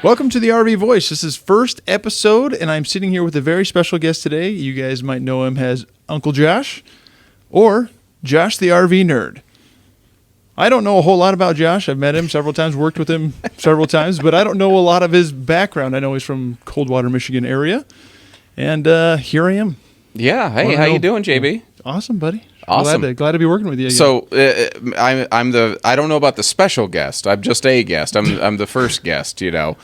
Welcome to the RV Voice. This is first episode, and I'm sitting here with a very special guest today. You guys might know him as Uncle Josh or Josh the RV Nerd. I don't know a whole lot about Josh. I've met him several times, worked with him several times, but I don't know a lot of his background. I know he's from Coldwater, Michigan area, and here I am. Yeah. Hey, how you doing, JB? Awesome, buddy. Awesome. Glad to be working with you again. So I don't know about the special guest. I'm just a guest. I'm the first guest. You know.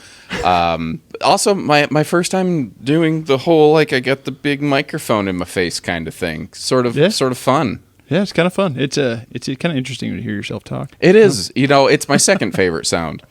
Also, my first time doing the whole I got the big microphone in my face kind of thing. Sort of fun. Yeah, it's kind of fun. It's kind of interesting to hear yourself talk. It is. You know, it's my second favorite sound.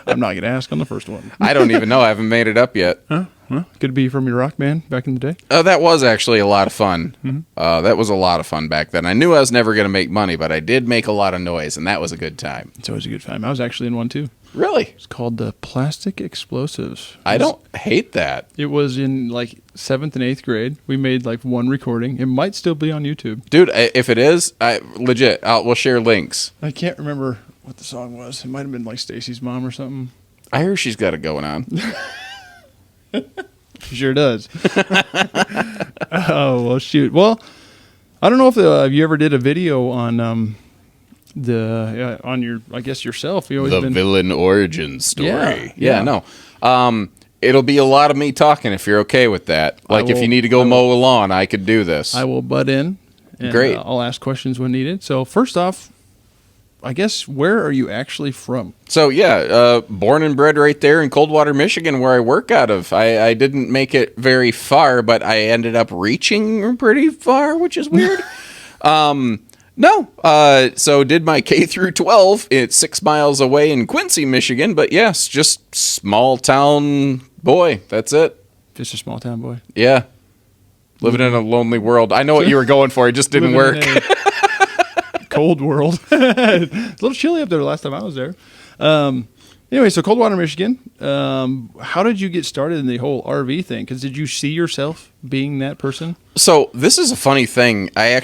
I'm not going to ask on the first one. I don't even know. I haven't made it up yet. Huh? Well, could be from your rock band back in the day. Oh, that was actually a lot of fun. Mm-hmm. That was a lot of fun back then. I knew I was never going to make money, but I did make a lot of noise, and that was a good time. It's always a good time. I was actually in one, too. Really? It's called the Plastic Explosives. I don't hate that. It was in 7th and 8th grade. We made one recording. It might still be on YouTube. Dude, if it is, we'll share links. I can't remember what the song was. It might have been Stacy's Mom or something. I hear she's got it going on. She sure does. Oh, well, shoot. Well, I don't know if you ever did a video on on your, I guess, yourself. Villain origin story. Yeah. No. It'll be a lot of me talking if you're okay with that. If you need to go mow a lawn, I could do this. I will butt in. And, Great. I'll ask questions when needed. So first off, I guess, where are you actually from? So, born and bred right there in Coldwater, Michigan, where I work out of. I didn't make it very far, but I ended up reaching pretty far, which is weird. So did my K through 12. It's 6 miles away in Quincy, Michigan. But yes, just small town boy. That's it. Just a small town boy. Yeah. Living in a lonely world. I know what you were going for. It just didn't work. Cold world. It's a little chilly up there the last time I was there. Anyway, so Coldwater, Michigan. How did you get started in the whole RV thing? Because did you see yourself being that person? So this is a funny thing. I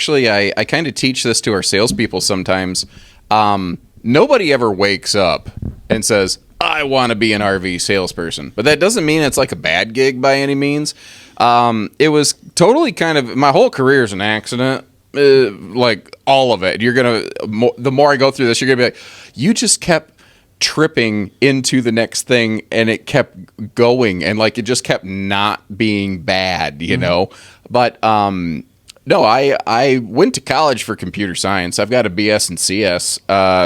kind of teach this to our salespeople sometimes. Nobody ever wakes up and says, I want to be an RV salesperson. But that doesn't mean it's a bad gig by any means. It was totally my whole career is an accident. All of it. The more I go through this, you're going to be you just kept tripping into the next thing and it kept going and it just kept not being bad, you know? But, no, I went to college for computer science. I've got a BS and CS,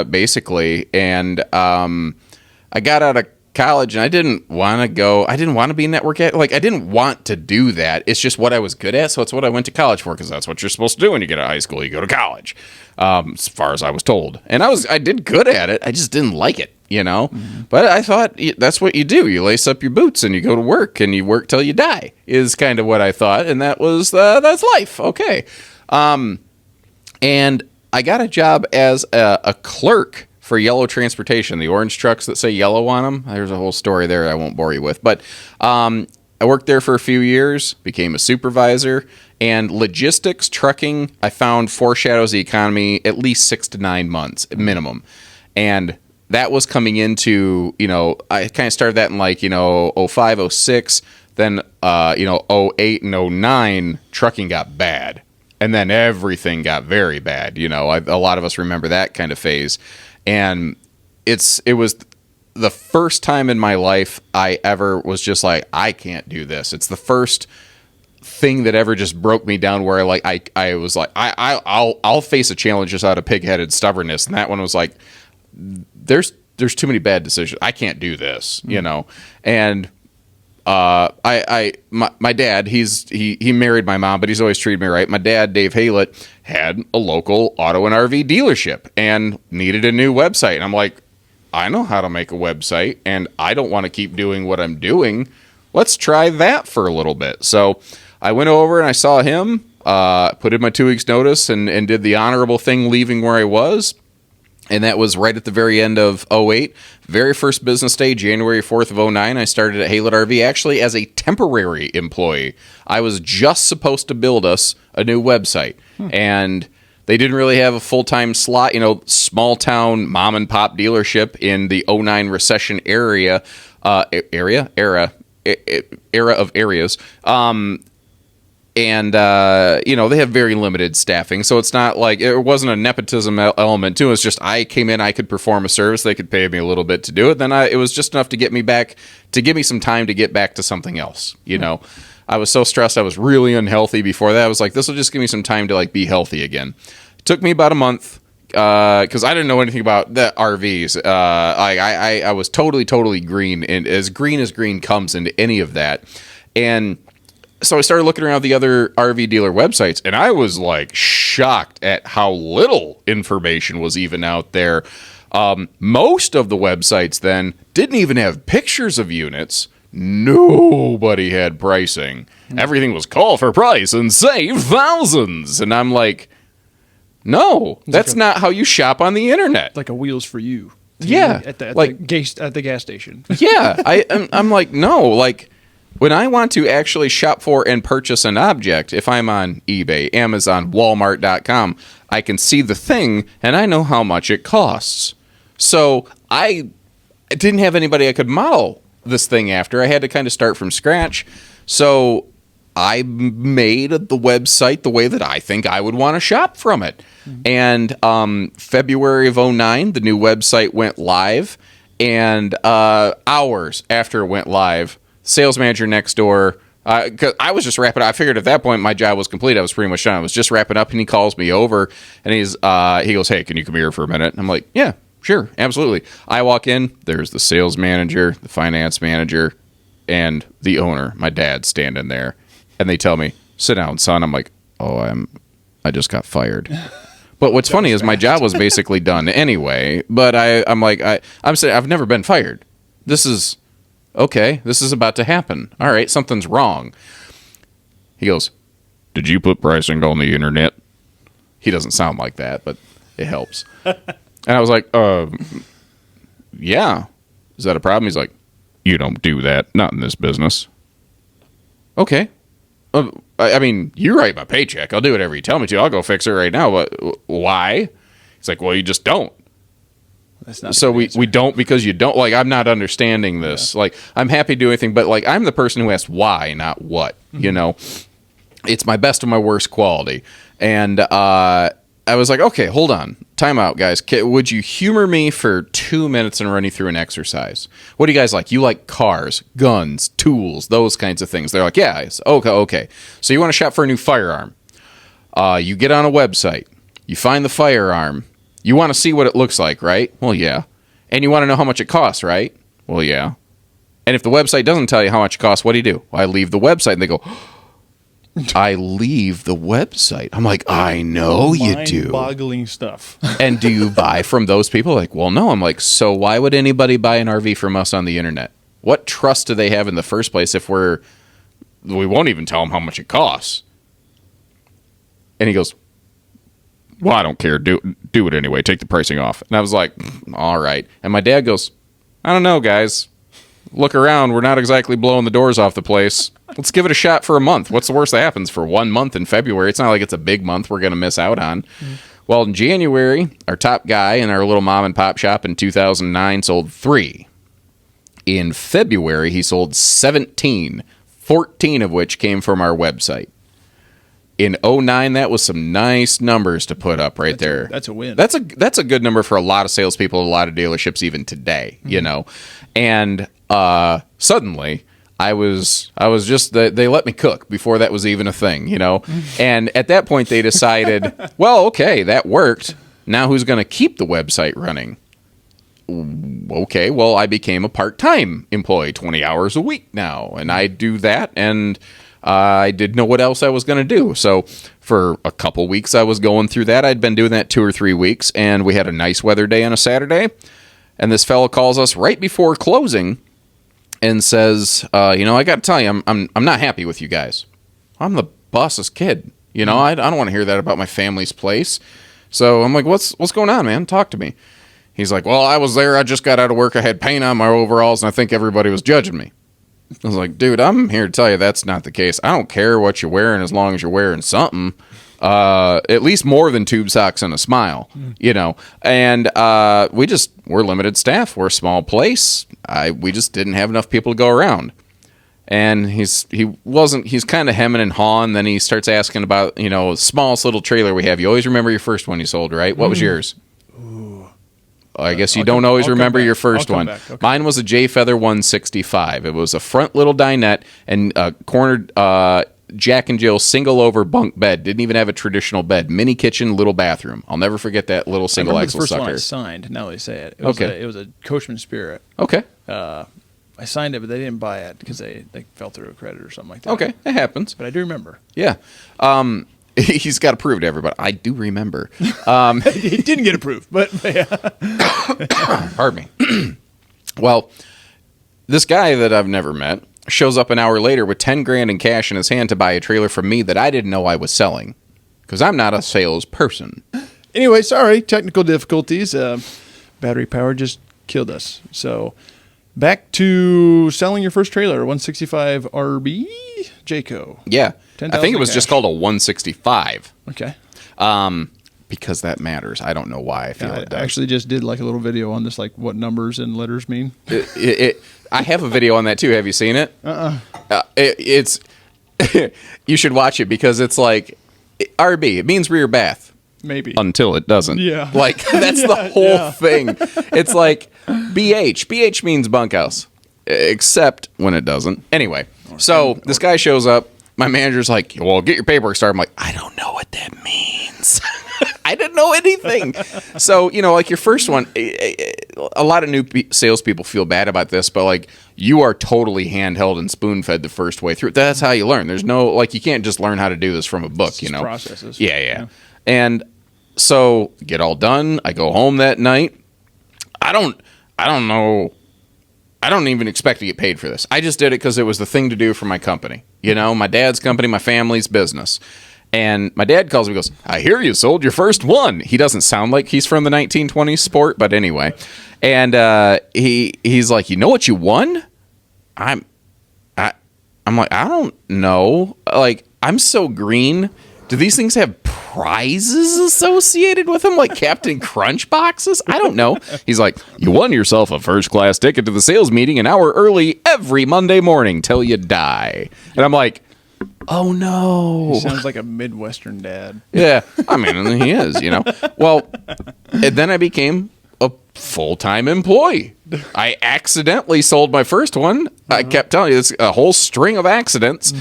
basically. And, I got out of college and I didn't want to be a network I didn't want to do that. It's just what I was good at. So it's what I went to college for, because that's what you're supposed to do when you get out of high school. You go to college, as far as I was told. And I did good at it. I just didn't like it, you know? Mm-hmm. But I thought that's what you do. You lace up your boots and you go to work and you work till you die is kind of what I thought. And that's life. Okay. And I got a job as a clerk for Yellow Transportation, the orange trucks that say yellow on them. There's a whole story there I won't bore you with. But I worked there for a few years, became a supervisor, and logistics, trucking, I found foreshadows the economy at least 6 to 9 months minimum. And that was coming into, I kind of started that in 05, 06. Then, 08 and 09, trucking got bad. And then everything got very bad. A lot of us remember that kind of phase. And it was the first time in my life I ever was just I can't do this. It's the first thing that ever just broke me down where I was I'll face a challenge just out of pig-headed stubbornness. And that one was there's too many bad decisions. I can't do this, And my dad, he married my mom, but he's always treated me right. My dad, Dave Haylett, had a local auto and RV dealership and needed a new website. And I'm I know how to make a website and I don't want to keep doing what I'm doing. Let's try that for a little bit. So I went over and I saw him, put in my 2 weeks notice and did the honorable thing leaving where I was. And that was right at the very end of 08. Very first business day, January 4th of 09, I started at Haylett RV actually as a temporary employee. I was just supposed to build us a new website. And They didn't really have a full-time slot, small town mom and pop dealership in the '09 recession era of areas. And they have very limited staffing, so it's not like it wasn't a nepotism element too. It's just I came in, I could perform a service, they could pay me a little bit to do it. Then it was just enough to get me back, to give me some time to get back to something else. I was so stressed, I was really unhealthy before that. I was like, this will just give me some time to like be healthy again. It took me about a month because I didn't know anything about the RVs. I was totally green, and as green comes into any of that, and so I started looking around the other RV dealer websites, and I was like shocked at how little information was even out there. Most of the websites then didn't even have pictures of units. Nobody had pricing. Everything was call for price and save thousands. And I'm like, no, that's not how you shop on the internet. Like a Wheels for You. Yeah. At the gas station. Yeah. I'm like, no, like, when I want to actually shop for and purchase an object, if I'm on eBay, Amazon, Walmart.com, I can see the thing and I know how much it costs. So I didn't have anybody I could model this thing after. I had to kind of start from scratch. So I made the website the way that I think I would want to shop from it. And February of '09, the new website went live. And hours after it went live, sales manager next door, because I was just wrapping up. I figured at that point my job was complete. I was pretty much done. I was just wrapping up, and he calls me over, and he goes, "Hey, can you come here for a minute?" And I'm like, "Yeah, sure, absolutely." I walk in. There's the sales manager, the finance manager, and the owner, my dad, standing there, and they tell me, "Sit down, son." I'm like, "Oh, I just got fired." But what's funny is my job was basically done anyway. But I'm like, I'm saying I've never been fired. This is. Okay, this is about to happen. All right, something's wrong. He goes, "Did you put pricing on the internet?" He doesn't sound like that, but it helps. And I was like, yeah. Is that a problem? He's like, "You don't do that. Not in this business." Okay. I mean, you write my paycheck. I'll do whatever you tell me to. I'll go fix it right now. But why? He's like, "Well, you just don't." That's not so we don't because you don't. Like, I'm not understanding this. Yeah. Like, I'm happy to do anything, but like, I'm the person who asks why, not what. It's my best and my worst quality. And I was like, okay, hold on, time out, guys. Would you humor me for 2 minutes and run you through an exercise? What do you guys like? You like cars, guns, tools, those kinds of things. They're like, yeah. Okay. So you want to shop for a new firearm? You get on a website, you find the firearm. You want to see what it looks like, right? Well, yeah. And you want to know how much it costs, right? Well, yeah. And if the website doesn't tell you how much it costs, what do? Well, I leave the website. And they go, I leave the website. I'm like, I know you do. Mind-boggling stuff. And do you buy from those people? Like, well, no. I'm like, so why would anybody buy an RV from us on the internet? What trust do they have in the first place if we won't even tell them how much it costs? And he goes, well, I don't care. Do it anyway. Take the pricing off. And I was like, all right. And my dad goes, I don't know, guys. Look around. We're not exactly blowing the doors off the place. Let's give it a shot for a month. What's the worst that happens for 1 month in February? It's not like it's a big month we're going to miss out on. Mm-hmm. Well, in January, our top guy in our little mom and pop shop in 2009 sold 3. In February, he sold 17, 14 of which came from our website. In 2009, that was some nice numbers to put up there. That's a win. That's a good number for a lot of salespeople, a lot of dealerships even today, And suddenly, I was just, they let me cook before that was even a thing, And at that point, they decided, well, okay, that worked. Now who's going to keep the website running? Okay, well, I became a part-time employee, 20 hours a week now, and I do that, and I didn't know what else I was going to do. So for a couple weeks, I was going through that. I'd been doing that 2 or 3 weeks, and we had a nice weather day on a Saturday, and this fellow calls us right before closing and says, I got to tell you, I'm not happy with you guys. I'm the boss's kid. I don't want to hear that about my family's place. So I'm like, what's going on, man? Talk to me. He's like, well, I was there. I just got out of work. I had paint on my overalls, and I think everybody was judging me. I was like, dude, I'm here to tell you that's not the case. I don't care what you're wearing as long as you're wearing something. at least more than tube socks and a smile, you know. And we're limited staff. We're a small place. We just didn't have enough people to go around. And he's kind of hemming and hawing. Then he starts asking about, you know, the smallest little trailer we have. You always remember your first one you sold, right? What was yours? Ooh. I guess you don't always remember your first one. Okay. Mine was a J Feather 165. It was a front little dinette and a cornered Jack and Jill single over bunk bed. Didn't even have a traditional bed. Mini kitchen, little bathroom. I'll never forget that little single axle the first sucker. one I signed. Now they say it. It was a Coachman Spirit. Okay. I signed it, but they didn't buy it because they fell through a credit or something like that. Okay, it happens. But I do remember. Yeah. He's got to prove to everybody. I do remember. He didn't get approved, but yeah. Pardon me. Well, this guy that I've never met shows up an hour later with 10 grand in cash in his hand to buy a trailer from me that I didn't know I was selling because I'm not a salesperson. Anyway, sorry, technical difficulties. Battery power just killed us. So back to selling your first trailer, 165 RB Jayco. Yeah. 10,000 I think it was cash. just called a 165. Okay. Because that matters. I don't know why I feel it does. I actually just did like a little video on this, like what numbers and letters mean. I have a video on that too. Have you seen it? It's you should watch it because it's like RB. It means rear bath. Maybe. Until it doesn't. Yeah. Like that's the whole thing. It's like BH. BH means bunkhouse. Except when it doesn't. Anyway, so this guy shows up. My manager's like, well, get your paperwork started. I'm like, I don't know what that means. I didn't know anything. So, you know, like your first one, a lot of new salespeople feel bad about this, but like you are totally handheld and spoon fed the first way through. That's how you learn. There's no, like, you can't just learn how to do this from a book, It's you know? processes. Yeah. And so get all done. I go home that night. I don't know. I don't even expect to get paid for this. I just did it because it was the thing to do for my company. You know, my dad's company, my family's business. And my dad calls me and goes, I hear you sold your first one. He doesn't sound like he's from the 1920s sport, but anyway. And he's like, you know what you won? I'm like, I don't know. Like, I'm so green. Do these things have prizes associated with them, like Captain Crunch boxes? I don't know. He's like, you won yourself a first-class ticket to the sales meeting an hour early every Monday morning till you die. And I'm like, oh, no. He sounds like a Midwestern dad. Yeah, I mean, he is, you know. Well, and then I became a full-time employee. I accidentally sold my first one. I kept telling you, it's a whole string of accidents.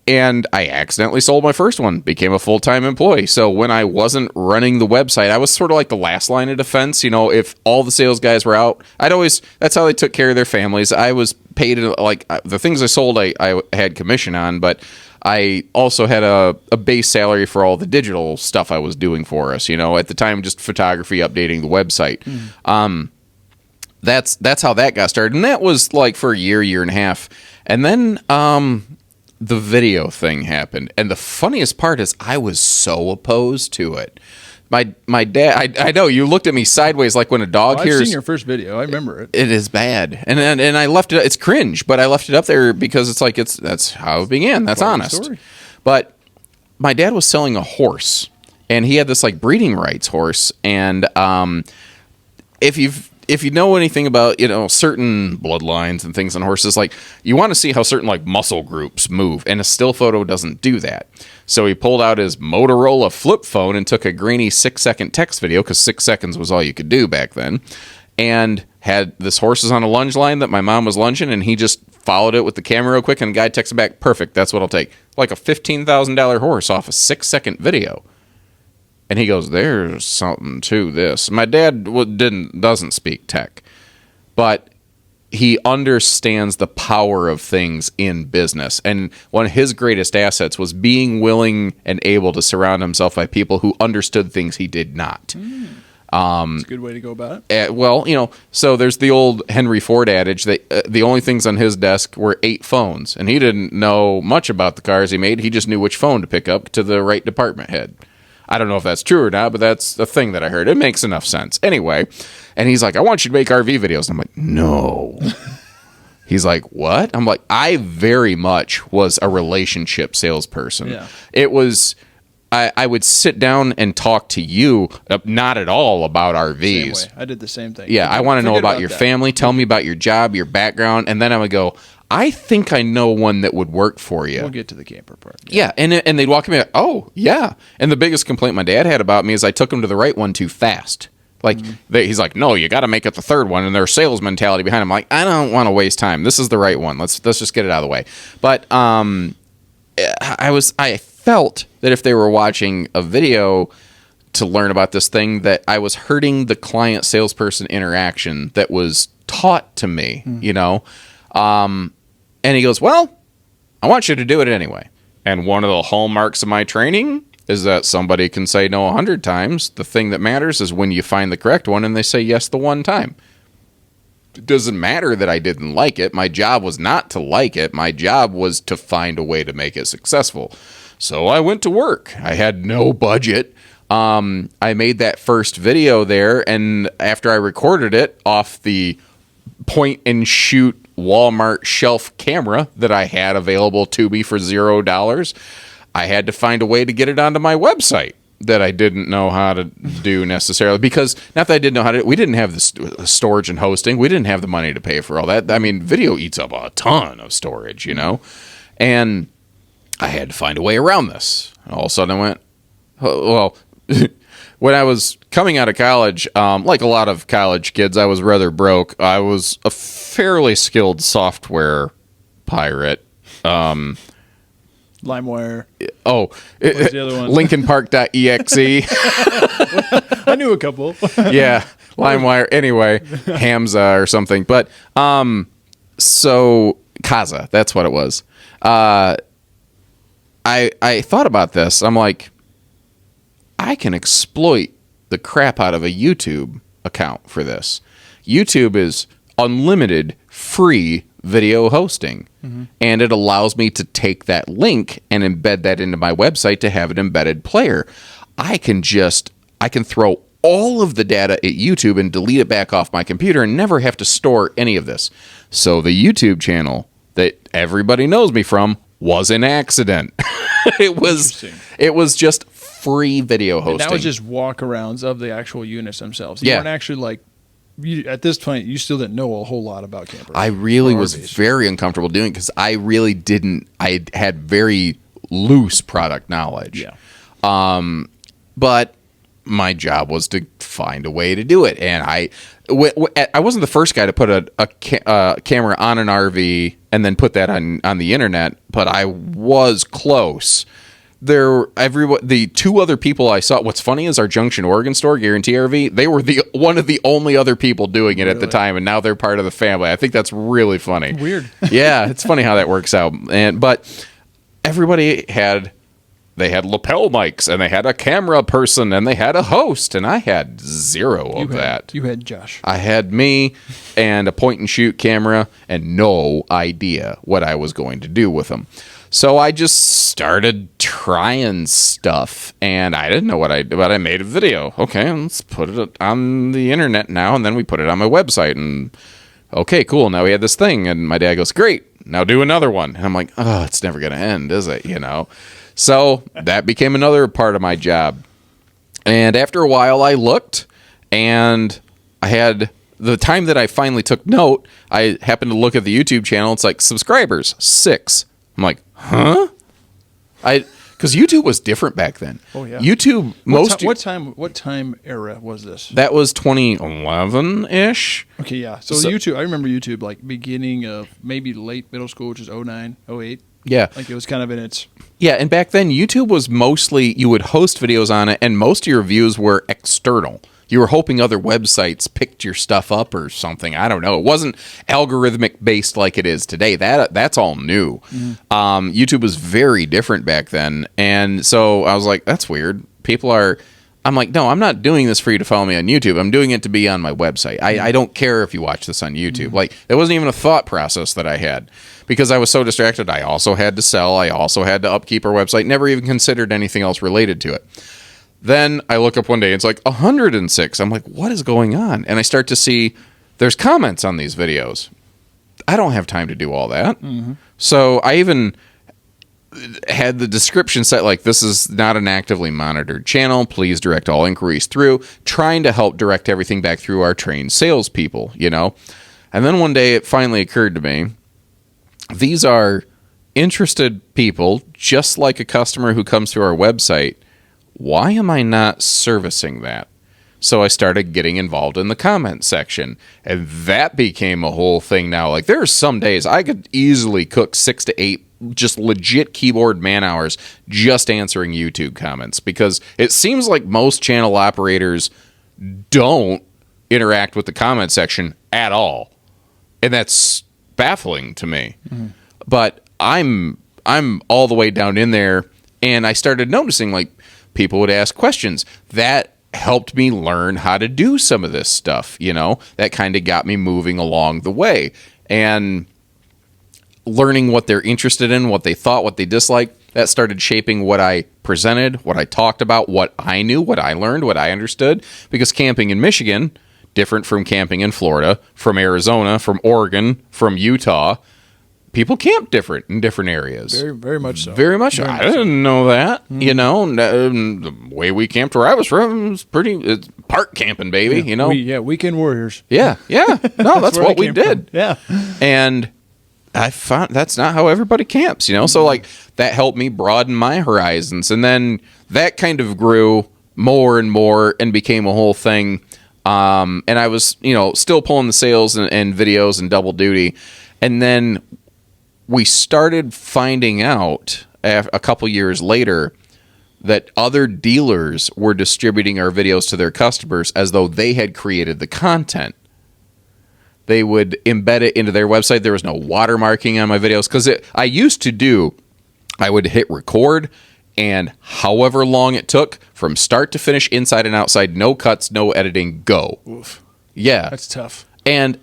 And I accidentally sold my first one, became a full-time employee. So when I wasn't running the website, I was sort of like the last line of defense. You know, if all the sales guys were out, that's how they took care of their families. I was paid, like, the things I sold, I had commission on, but I also had a base salary for all the digital stuff I was doing for us. You know, at the time, just photography, updating the website. That's how that got started. And that was like for a year and a half. And then, the video thing happened, and the funniest part is I was so opposed to it. My dad, I know you looked at me sideways like when a dog hears. I've seen your first video. I remember it. It is bad, and I left it. It's cringe, but I left it up there because it's like that's how it began. That's honest. Story. But my dad was selling a horse, and he had this like breeding rights horse, and if you know anything about, you know, certain bloodlines and things on horses, like you want to see how certain like muscle groups move, and a still photo doesn't do that. So he pulled out his Motorola flip phone and took a grainy 6-second text video, because 6 seconds was all you could do back then, and had this horses on a lunge line that my mom was lunging, and he just followed it with the camera real quick, and the guy texted back, perfect, that's what I'll take. Like a $15,000 horse off a 6-second video. And he goes, there's something to this. My dad doesn't speak tech, but he understands the power of things in business. And one of his greatest assets was being willing and able to surround himself by people who understood things he did not. It's a good way to go about it. Well, you know, so there's the old Henry Ford adage that the only things on his desk were 8 phones. And he didn't know much about the cars he made. He just knew which phone to pick up to the right department head. I don't know if that's true or not, but that's the thing that I heard. It makes enough sense. Anyway, and he's like, I want you to make RV videos. And I'm like, no. He's like, what? I'm like, I very much was a relationship salesperson. Yeah. It was, I would sit down and talk to you, not at all about RVs. Same way. I did the same thing. Yeah, I want to know about your that. family. Tell me about your job, your background, and then I would go, I think I know one that would work for you. We'll get to the camper part. Yeah, and they'd walk me like, oh, yeah. And the biggest complaint my dad had about me is I took him to the right one too fast. Like, he's like, no, you got to make it the third one, and there's sales mentality behind him. I'm like, I don't want to waste time. This is the right one. Let's just get it out of the way. But I felt that if they were watching a video to learn about this thing, that I was hurting the client salesperson interaction that was taught to me, you know? And he goes, well, I want you to do it anyway. And one of the hallmarks of my training is that somebody can say no 100 times. The thing that matters is when you find the correct one and they say yes the one time. It doesn't matter that I didn't like it. My job was not to like it. My job was to find a way to make it successful. So I went to work. I had no budget. I made that first video there, and after I recorded it off the point and shoot Walmart shelf camera that I had available to me for $0, I had to find a way to get it onto my website that I didn't know how to do necessarily, because not that I didn't know how to, we didn't have the storage and hosting. We didn't have the money to pay for all that. I mean, video eats up a ton of storage, you know, and I had to find a way around this. And all of a sudden I went, oh, well, when I was coming out of college, like a lot of college kids, I was rather broke. I was a fairly skilled software pirate. LimeWire. Oh, What's the other one? LincolnPark.exe. I knew a couple. Yeah, LimeWire. Anyway, Hamza or something. But so Kaza, that's what it was. I thought about this. I'm like, I can exploit the crap out of a YouTube account for this. YouTube is unlimited free video hosting, and it allows me to take that link and embed that into my website to have an embedded player. I can throw all of the data at YouTube and delete it back off my computer and never have to store any of this. So the YouTube channel that everybody knows me from was an accident. It was just free video hosting. And that was just walkarounds of the actual units themselves. You Yeah. weren't actually like, at this point, you still didn't know a whole lot about campers. I really or was RVs. very uncomfortable doing it because I really didn't. I had very loose product knowledge. Yeah. But my job was to find a way to do it, and I wasn't the first guy to put a camera on an RV and then put that on the internet, but I was close. The two other people I saw. What's funny is our Junction, Oregon store, Guarantee RV. They were one of the only other people doing it at the time, and now they're part of the family. I think that's really funny. Weird. Yeah, it's funny how that works out. But everybody had lapel mics, and they had a camera person, and they had a host, and I had zero of that. You had Josh. I had me and a point and shoot camera and no idea what I was going to do with them. So I just started trying stuff, and I didn't know what I did, but I made a video. Okay, let's put it on the internet now, and then we put it on my website, and okay, cool, now we had this thing, and my dad goes, great, now do another one. And I'm like, oh, it's never going to end, is it, you know? So that became another part of my job. And after a while, I looked, and I had the time that I finally took note, I happened to look at the YouTube channel. It's like, subscribers, 6. I'm like, huh? Because YouTube was different back then. Oh, yeah. YouTube, What time era was this? that was 2011-ish. Okay, yeah. So YouTube, I remember YouTube like beginning of maybe late middle school, which is 09, 08. Yeah. Like it was kind of in its... Yeah, and back then, YouTube was mostly, you would host videos on it, and most of your views were external. You were hoping other websites picked your stuff up or something. I don't know. It wasn't algorithmic based like it is today. That's all new. YouTube was very different back then. And so I was like, that's weird. I'm like, no, I'm not doing this for you to follow me on YouTube. I'm doing it to be on my website. I don't care if you watch this on YouTube. Like, there wasn't even a thought process that I had because I was so distracted. I also had to sell. I also had to upkeep our website. Never even considered anything else related to it. Then I look up one day, it's like 106. I'm like, what is going on? And I start to see there's comments on these videos. I don't have time to do all that. So I even had the description set like, this is not an actively monitored channel. Please direct all inquiries through, trying to help direct everything back through our trained salespeople, you know? And then one day it finally occurred to me, these are interested people, just like a customer who comes through our website. Why am I not servicing that? So I started getting involved in the comment section, and that became a whole thing now. Like, there are some days I could easily cook 6 to 8 just legit keyboard man hours just answering YouTube comments, because it seems like most channel operators don't interact with the comment section at all. And that's baffling to me. Mm-hmm. But I'm all the way down in there, and I started noticing, like, people would ask questions. That helped me learn how to do some of this stuff, you know? That kind of got me moving along the way. And learning what they're interested in, what they thought, what they disliked, that started shaping what I presented, what I talked about, what I knew, what I learned, what I understood. Because camping in Michigan, different from camping in Florida, from Arizona, from Oregon, from Utah, people camp different in different areas. Very, very much so. Very much so. I didn't know that. Mm-hmm. You know, the way we camped where I was from was it's park camping, baby. Yeah, you know, weekend warriors. Yeah. No, that's what we did. From. Yeah, and I found that's not how everybody camps. You know, so like that helped me broaden my horizons, and then that kind of grew more and more and became a whole thing. And I was, you know, still pulling the sales and videos and double duty, and then we started finding out a couple years later that other dealers were distributing our videos to their customers as though they had created the content. They would embed it into their website. There was no watermarking on my videos, because I would hit record, and however long it took from start to finish, inside and outside, no cuts, no editing, go. Oof. Yeah. That's tough. And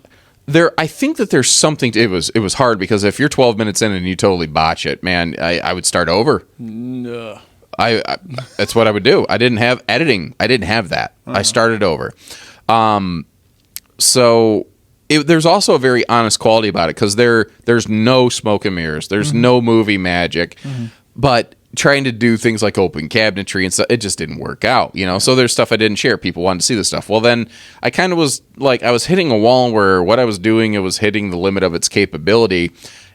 I think that there's something it was hard, because if you're 12 minutes in and you totally botch it, man, I would start over. No. That's what I would do. I didn't have editing. I didn't have that. I started over. So there's also a very honest quality about it, because there's no smoke and mirrors. There's no movie magic. Mm-hmm. But trying to do things like open cabinetry and stuff, it just didn't work out, you know? Yeah. So there's stuff I didn't share. People wanted to see this stuff. Well, then I kind of was like, I was hitting a wall where what I was doing, it was hitting the limit of its capability,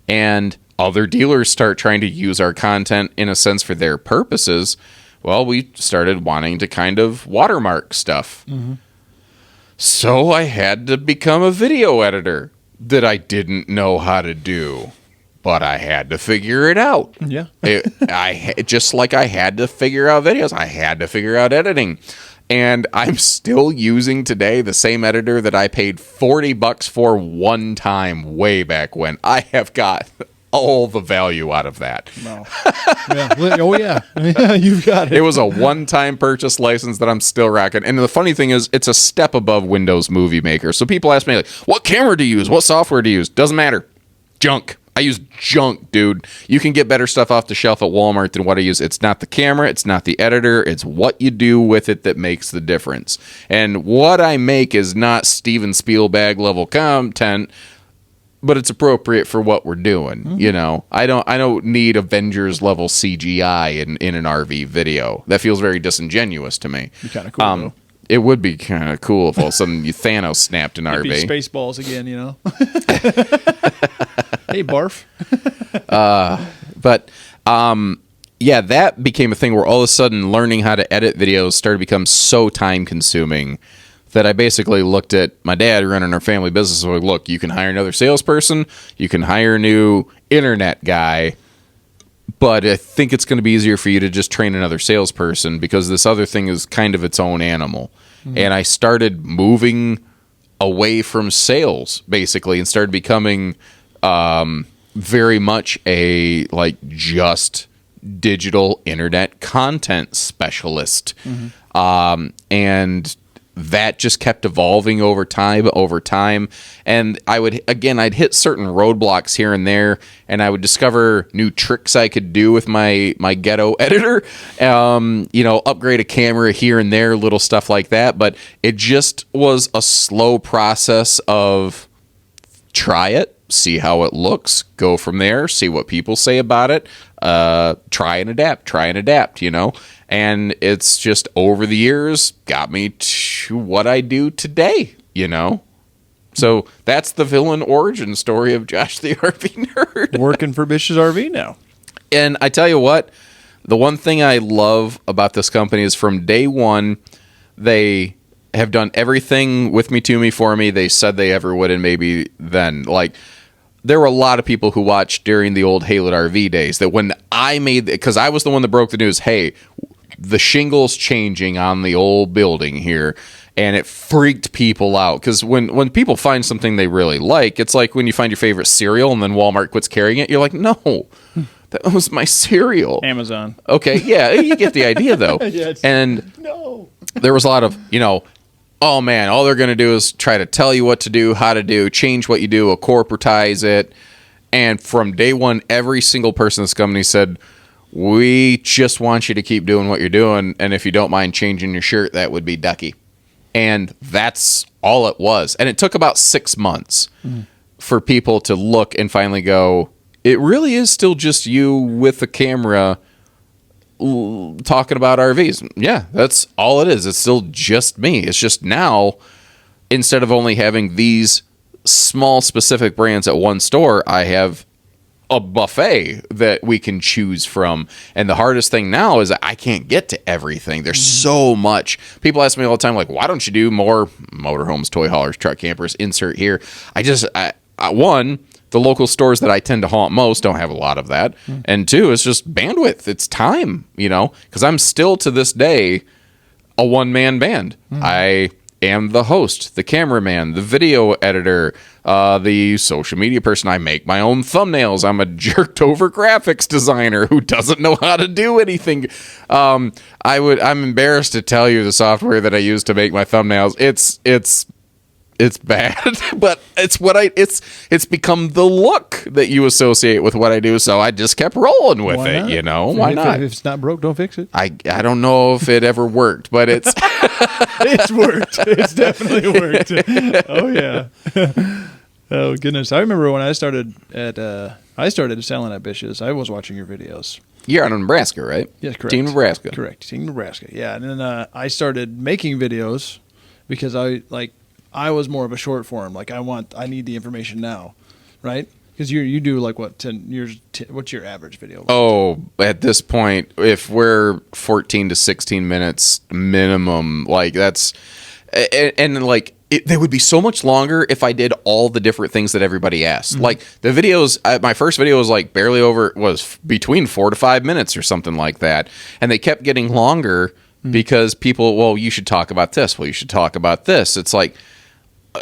and other dealers start trying to use our content in a sense for their purposes. Well, we started wanting to kind of watermark stuff. Mm-hmm. So I had to become a video editor that I didn't know how to do. But I had to figure it out. Yeah. Just like I had to figure out videos, I had to figure out editing. And I'm still using today the same editor that I paid $40 for one time way back when. I have got all the value out of that. Wow. Yeah. Oh, yeah. Yeah, you've got it. It was a one-time purchase license that I'm still rocking. And the funny thing is, it's a step above Windows Movie Maker. So people ask me, like, what camera do you use? What software do you use? Doesn't matter. Junk. I use junk, dude. You can get better stuff off the shelf at Walmart than what I use. It's not the camera. It's not the editor. It's what you do with it that makes the difference. And what I make is not Steven Spielberg level content, but it's appropriate for what we're doing. Mm-hmm. You know, I don't need Avengers level CGI in an RV video. That feels very disingenuous to me. Be kind of cool, though. It would be kind of cool if all of a sudden Thanos snapped an RV. Be Spaceballs again, you know. Hey, barf. Yeah, that became a thing where all of a sudden learning how to edit videos started to become so time consuming that I basically looked at my dad running our family business. I was like, look, you can hire another salesperson, you can hire a new internet guy, but I think it's going to be easier for you to just train another salesperson, because this other thing is kind of its own animal. Mm-hmm. And I started moving away from sales, basically, and started becoming very much a just digital internet content specialist. Mm-hmm. And that just kept evolving over time. And I'd hit certain roadblocks here and there, and I would discover new tricks I could do with my ghetto editor, upgrade a camera here and there, little stuff like that. But it just was a slow process of try it, see how it looks, go from there, see what people say about it, try and adapt, you know? And it's just over the years got me to what I do today, you know? So that's the villain origin story of Josh the RV Nerd. Working for Bish's RV now. And I tell you what, the one thing I love about this company is from day one, they have done everything with me, to me, for me. They said they ever would, and maybe then. Like, there were a lot of people who watched during the old Haylett RV days that when I made, because I was the one that broke the news, hey, the shingle's changing on the old building here, and it freaked people out. Because when people find something they really like, it's like when you find your favorite cereal and then Walmart quits carrying it, you're like, no, that was my cereal. Amazon. Okay, yeah, you get the idea, though. Yeah, and no. There was a lot of, you know, oh man, all they're going to do is try to tell you what to do, how to do, change what you do, or corporatize it. And from day one, every single person in this company said, we just want you to keep doing what you're doing, and if you don't mind changing your shirt, that would be ducky. And that's all it was. And it took about 6 months for people to look and finally go, it really is still just you with the camera talking about RVs. Yeah, that's all it is. It's still just me. It's just now, instead of only having these small specific brands at one store, I have a buffet that we can choose from. And the hardest thing now is that I can't get to everything. There's so much. People ask me all the time, like, why don't you do more motorhomes, toy haulers, truck campers, insert here? One, the local stores that I tend to haunt most don't have a lot of that. And two, it's just bandwidth. It's time, you know, because I'm still to this day a one-man band. I am the host, the cameraman, the video editor, the social media person. I make my own thumbnails. I'm a jerked over graphics designer who doesn't know how to do anything. I'm embarrassed to tell you the software that I use to make my thumbnails. It's bad, but it's become the look that you associate with what I do. So I just kept rolling with it, you know. Why not? If it's not broke, don't fix it. I don't know if it ever worked, but it's It's worked. It's definitely worked. Oh yeah. Oh goodness. I remember when I started selling at Bish's. I was watching your videos. You're out of Nebraska, right? Yes, correct. Team Nebraska. Correct. Team Nebraska. Yeah, and then I started making videos because I was more of a short form. Like I need the information now, right? Because you do like what 10 years? What's your average video? Oh, at this point, if we're 14 to 16 minutes minimum, like that's, and like they would be so much longer if I did all the different things that everybody asked. Like the videos, my first video was like was between 4 to 5 minutes or something like that, and they kept getting longer because people, well, you should talk about this. Well, you should talk about this. It's like,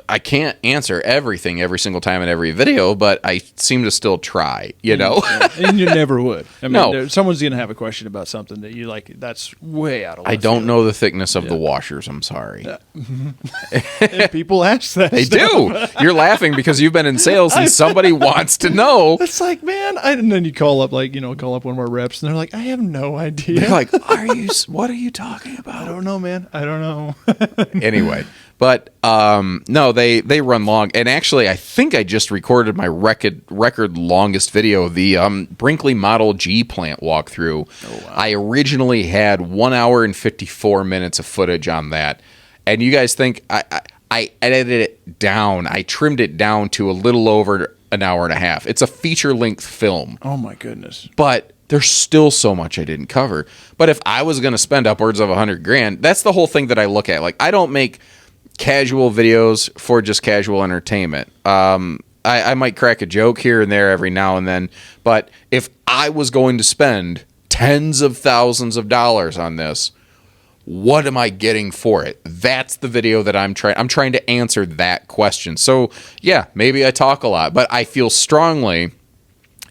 I can't answer everything every single time in every video, but I seem to still try, you know? And you never would. I mean, No. someone's going to have a question about something that you like. That's way out of left I don't field. know the thickness of the washers. I'm sorry. And people ask that. They stuff. do. You're laughing because you've been in sales and somebody wants to know. It's like, man, and then you call up one of our reps, and they're like, I have no idea. They're like, what are you talking I about? don't know, man. I don't know. Anyway, but no, they run long. And actually, I think I just recorded my record longest video, the Brinkley Model G plant walkthrough. Oh, wow. I originally had 1 hour and 54 minutes of footage on that. And you guys think I edited it down. I trimmed it down to a little over an hour and a half. It's a feature-length film. Oh, my goodness. But there's still so much I didn't cover. But if I was going to spend upwards of $100,000, that's the whole thing that I look at. Like, I don't make casual videos for just casual entertainment. I might crack a joke here and there every now and then, but if I was going to spend tens of thousands of dollars on this, what am I getting for it? That's the video that I'm trying to answer that question. So yeah, maybe I talk a lot, but I feel strongly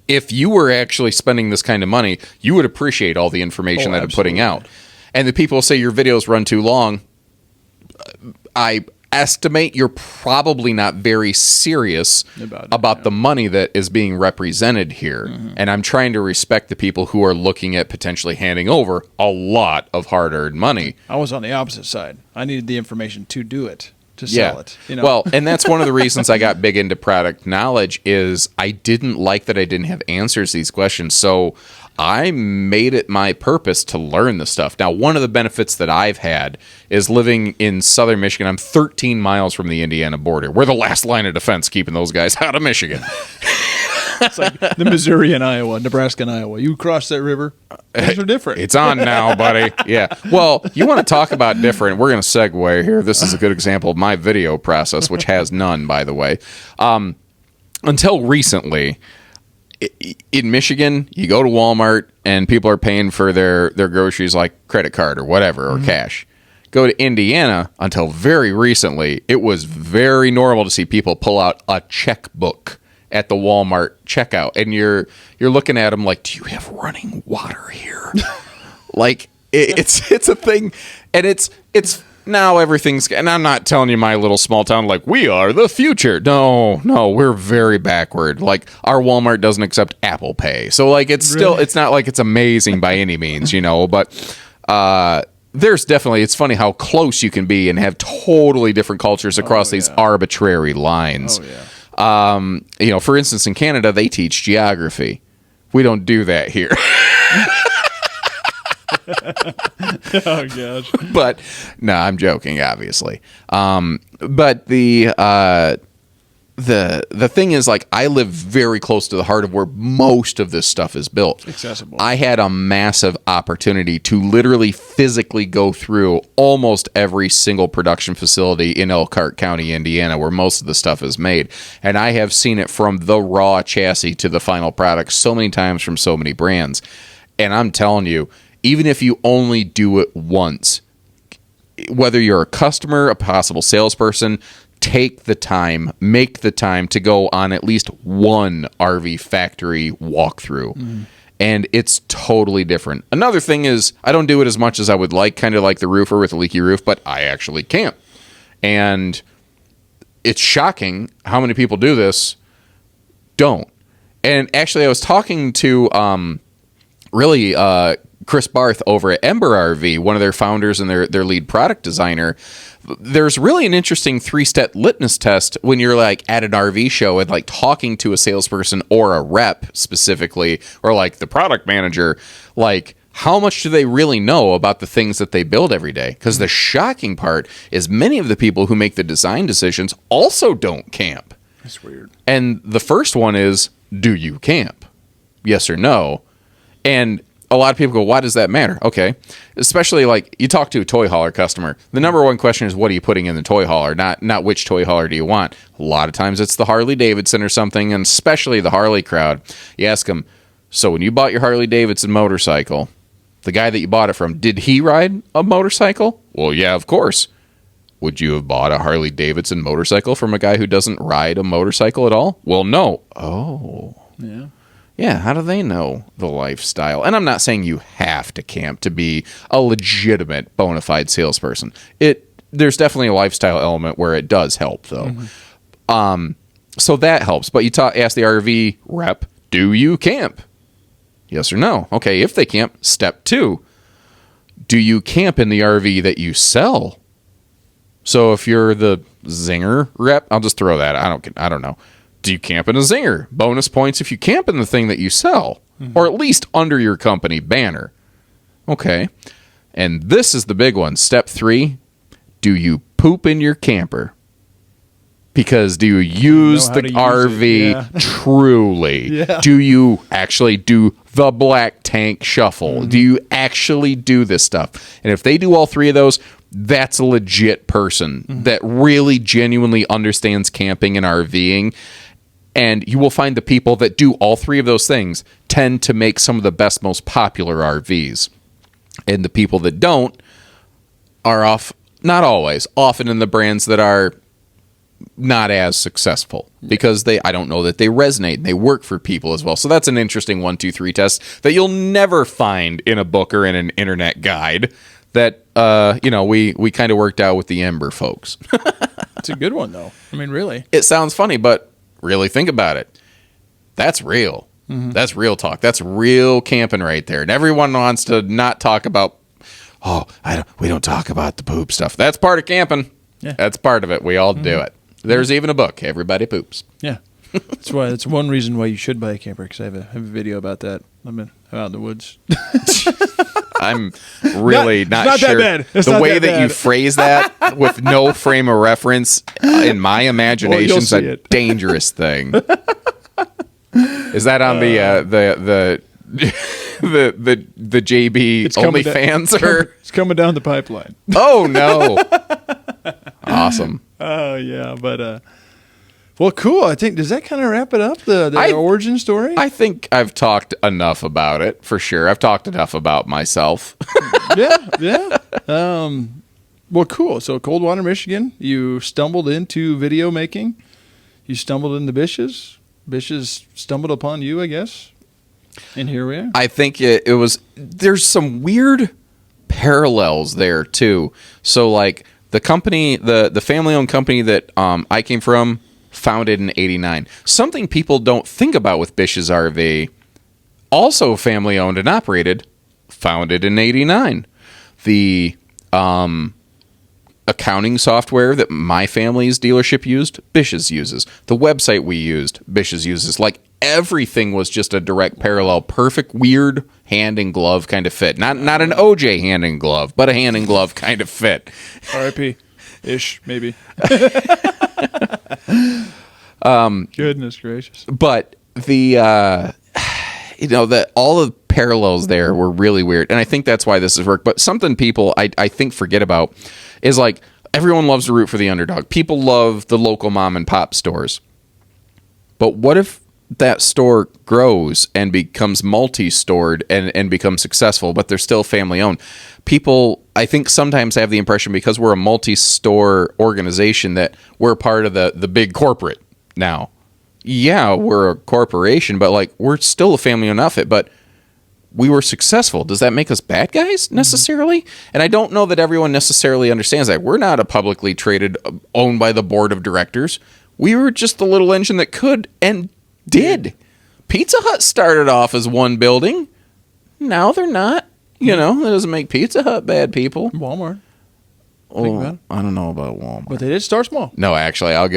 if you were actually spending this kind of money, you would appreciate all the information that I'm putting out. And the people say your videos run too long. I estimate you're probably not very serious about the money that is being represented here. And I'm trying to respect the people who are looking at potentially handing over a lot of hard-earned money. I was on the opposite side. I needed the information to do it, to sell it. You know? Well, and that's one of the reasons I got big into product knowledge is I didn't like that I didn't have answers to these questions. So I made it my purpose to learn the stuff. Now, one of the benefits that I've had is living in southern Michigan. I'm 13 miles from the Indiana border. We're the last line of defense keeping those guys out of Michigan. It's like the Missouri and Iowa, Nebraska and Iowa. You cross that river, things are different. It's on now, buddy. Yeah. Well, you want to talk about different. We're going to segue here. This is a good example of my video process, which has none, by the way. Until recently, in Michigan, you go to Walmart and people are paying for their groceries like credit card or whatever, or cash. Go to Indiana, until very recently, it was very normal to see people pull out a checkbook at the Walmart checkout, and you're looking at them like, do you have running water here? Like it's a thing, and it's now everything's, and I'm not telling you my little small town like we are the future. No, we're very backward. Like our Walmart doesn't accept Apple Pay, so like it's still, it's not like it's amazing by any means, but there's definitely, it's funny how close you can be and have totally different cultures across these arbitrary lines. Oh yeah. For instance, in Canada, they teach geography. We don't do that here. Oh gosh. But no, I'm joking, obviously. But the thing is, like, I live very close to the heart of where most of this stuff is built. Accessible. I had a massive opportunity to literally physically go through almost every single production facility in Elkhart County, Indiana, where most of the stuff is made. And I have seen it from the raw chassis to the final product so many times from so many brands. And I'm telling you, even if you only do it once, whether you're a customer, a possible salesperson, take the time, make the time to go on at least one RV factory walkthrough. And it's totally different. Another thing is, I don't do it as much as I would like, kind of like the roofer with a leaky roof, but I actually camp. And it's shocking how many people do this, don't. And actually, I was talking to Chris Barth over at Ember RV, one of their founders and their lead product designer. There's really an interesting 3-step litmus test when you're like at an RV show and like talking to a salesperson or a rep specifically, or like the product manager, like how much do they really know about the things that they build every day? Because the shocking part is many of the people who make the design decisions also don't camp. That's weird. And the first one is, do you camp? Yes or no? And a lot of people go, why does that matter? Okay. Especially like you talk to a toy hauler customer. The number one question is, what are you putting in the toy hauler? Not which toy hauler do you want? A lot of times it's the Harley Davidson or something, and especially the Harley crowd. You ask them, so when you bought your Harley Davidson motorcycle, the guy that you bought it from, did he ride a motorcycle? Well, yeah, of course. Would you have bought a Harley Davidson motorcycle from a guy who doesn't ride a motorcycle at all? Well, no. Oh. Yeah. Yeah, how do they know the lifestyle? And I'm not saying you have to camp to be a legitimate bona fide salesperson. There's definitely a lifestyle element where it does help, though. So that helps. But you ask the RV rep, do you camp? Yes or no? Okay, if they camp, step 2. Do you camp in the RV that you sell? So if you're the Zinger rep, I'll just throw that. I don't know. Do you camp in a Zinger? Bonus points if you camp in the thing that you sell, or at least under your company banner. Okay. And this is the big one. Step 3, do you poop in your camper? Because do you use the RV truly? Yeah. Do you actually do the black tank shuffle? Do you actually do this stuff? And if they do all 3 of those, that's a legit person that really genuinely understands camping and RVing. And you will find the people that do all 3 of those things tend to make some of the best, most popular RVs. And the people that don't are not always, often in the brands that are not as successful because I don't know that they resonate and they work for people as well. So that's an interesting 1, 2, 3 test that you'll never find in a book or in an internet guide that, we kind of worked out with the Ember folks. It's a good one, though. I mean, really. It sounds funny, but really think about it. That's real. That's real talk. That's real camping right there. And everyone wants to not talk about, we don't talk about the poop stuff. That's part of camping. Yeah. That's part of it. We all do it. There's even a book. Everybody poops. Yeah. That's one reason why you should buy a camper, because I have a video about that. I'm out in the woods. I'm really not that sure. bad. It's The not way that that you bad. phrase that with no frame of reference in my imagination is see a it. dangerous thing. Is that on the JB OnlyFans or? It's coming down the pipeline. Oh no! Awesome. Oh yeah, but well, cool. I think, does that kind of wrap it up, the origin story? I think I've talked enough about it for sure. I've talked enough about myself. Yeah. Well, cool. So Coldwater, Michigan, you stumbled into video making. You stumbled into Bish's. Bish's stumbled upon you, I guess. And here we are. I think it was. There's some weird parallels there too. So like the company, the family-owned company that I came from, founded in '89. Something people don't think about with Bish's RV, also family-owned and operated, founded in '89. The accounting software that my family's dealership used, Bish's uses. The website we used, Bish's uses. Like everything was just a direct parallel, perfect, weird hand and glove kind of fit. Not an OJ hand and glove, but a hand and glove kind of fit. R.I.P. Ish, maybe. Goodness gracious. But the that all the parallels there were really weird, and I think that's why this has worked. But something people I think forget about is like everyone loves to root for the underdog. People love the local mom and pop stores. But what if that store grows and becomes multi-stored and becomes successful, but they're still family owned? People, I think, sometimes have the impression because we're a multi-store organization that we're part of the big corporate now. Yeah, we're a corporation, but like we're still a family-owned outfit, but we were successful. Does that make us bad guys necessarily? And I don't know that everyone necessarily understands that. We're not a publicly traded, owned by the board of directors. We were just the little engine that could and did. Pizza Hut started off as one building. Now they're not. You know, that doesn't make Pizza Hut bad people. Walmart. Oh, I don't know about Walmart. But they did start small. No, actually, I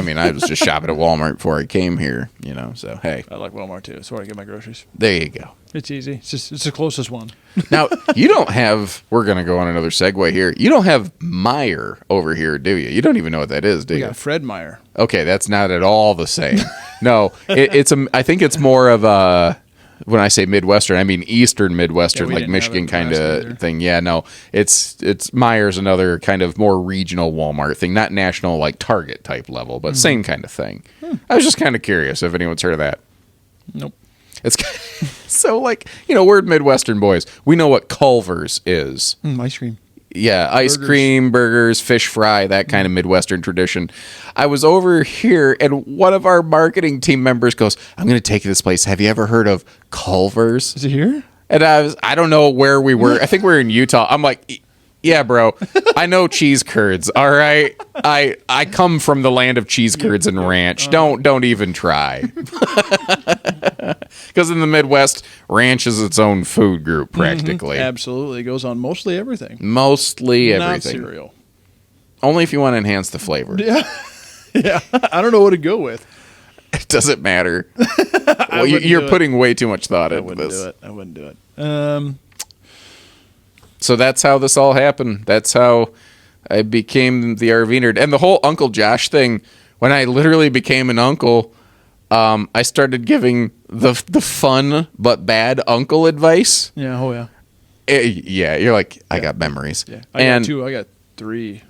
mean, I was just shopping at Walmart before I came here, you know, so hey. I like Walmart too. That's where I get my groceries. There you go. It's easy. It's the closest one. Now, you don't have, we're going to go on another segue here. You don't have Meijer over here, do you? You don't even know what that is, do We you? got Fred Meyer. Okay, that's not at all the same. No, I think it's more of a, when I say Midwestern, I mean Eastern Midwestern, Yeah, we like didn't Michigan have it kind last either. of thing. Yeah, no, it's Meijer's another kind of more regional Walmart thing, not national like Target type level, but same kind of thing. I was just kind of curious if anyone's heard of that. Nope. It's so like, you know, we're Midwestern boys. We know what Culver's is. Ice cream. Yeah, ice cream, burgers, fish fry, that kind of Midwestern tradition. I was over here, and one of our marketing team members goes, I'm going to take you to this place. Have you ever heard of Culver's? Is it here? And I don't know where we were. I think we were in Utah. I'm like, yeah, bro, I know cheese curds, all right? I come from the land of cheese curds and ranch. Don't even try. Because in the Midwest, ranch is its own food group, practically. Absolutely. It goes on mostly everything. Mostly Not everything. cereal. Only if you want to enhance the flavor. Yeah. Yeah. I don't know what to go with. It doesn't matter. Well, wouldn't you're do it. putting way too much thought I into wouldn't this. do it. I wouldn't do it. So that's how this all happened. That's how I became the RV nerd. And the whole Uncle Josh thing, when I literally became an uncle, I started giving the fun but bad uncle advice. Yeah. Oh, yeah. Yeah, you're like, I got memories. Yeah. And I got three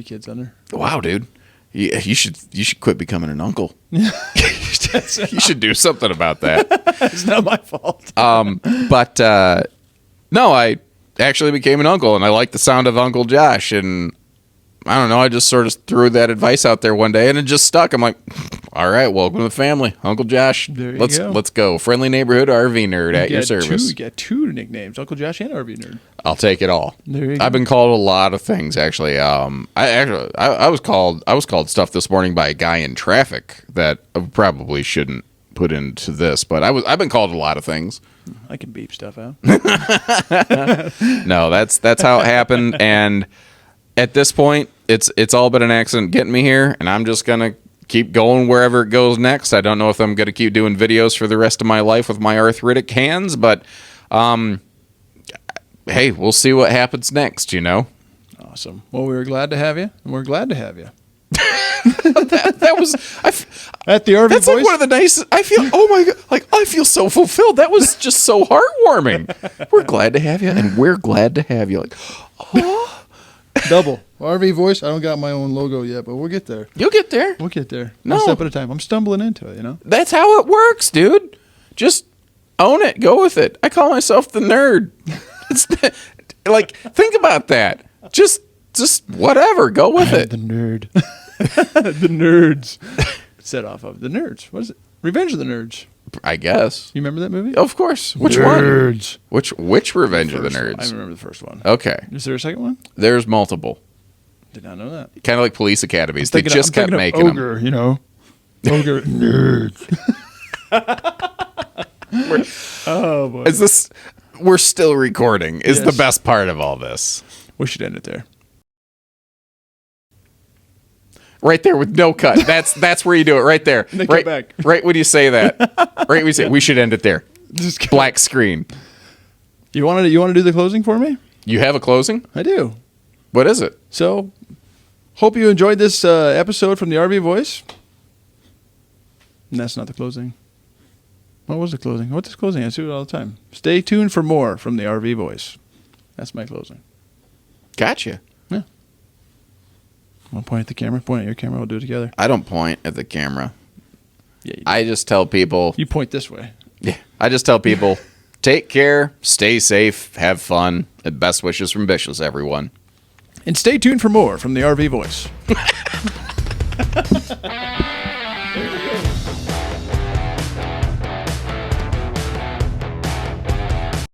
kids under. wow, dude. You should quit becoming an uncle. You should do something about that. It's not my fault. But no, I actually became an uncle, and I like the sound of Uncle Josh. And I don't know, I just sort of threw that advice out there one day, and it just stuck. I'm like, all right, welcome to the family, Uncle Josh. There you Let's go. go. Friendly neighborhood RV nerd at your service. You got two nicknames, Uncle Josh and RV Nerd. I'll take it all. There you go. I've been called a lot of things actually. I was called stuff this morning by a guy in traffic that I probably shouldn't put into this, but I've been called a lot of things. I can beep stuff out. No, that's how it happened. And at this point, it's all been an accident getting me here, and I'm just gonna keep going wherever it goes next. I don't know if I'm gonna keep doing videos for the rest of my life with my arthritic hands, but hey, we'll see what happens next. Awesome. Well, we were glad to have you, and we're glad to have you. That was At the RV that's Voice. like one of the nicest. I feel oh my god, like I feel so fulfilled. That was just so heartwarming. We're glad to have you, and we're glad to have you. Like, oh, Double. RV Voice. I don't got my own logo yet, but we'll get there. you'll get there. We'll get there. No. One step at a time. I'm stumbling into it, That's how it works, dude. Just own it. Go with it. I call myself the nerd. It's like, think about that. Just whatever. Go with it. The nerd. The nerds. Set off of the nerds. What is it? Revenge of the Nerds. I guess. You remember that movie? Of course. Which Nerds. one? Which Revenge of the First one. I Nerds? remember the first one. Okay. Is there a second one? There's multiple. Did not know that. Kind of like police academies. They just kept making them. Ogre, Ogre nerds. Oh boy. Is this? We're still recording. Is Yes. the best part of all this. We should end it there. Right there with no cut. That's where you do it. Right there. Then Right, cut back. right when you say that. Right when you say we should end it there. Just cut. Black screen. You want to do the closing for me? You have a closing? I do. What is it? So, hope you enjoyed this episode from the RV Voice. And that's not the closing. What was the closing? What's the closing? I do it all the time. Stay tuned for more from the RV Voice. That's my closing. Gotcha. Yeah. Want to point at the camera? Point at your camera. We'll do it together. I don't point at the camera. Yeah. You, I just tell people. you point this way. Yeah. I just tell people. Take care. Stay safe. Have fun. And best wishes from Bishes, everyone. And stay tuned for more from the RV Voice.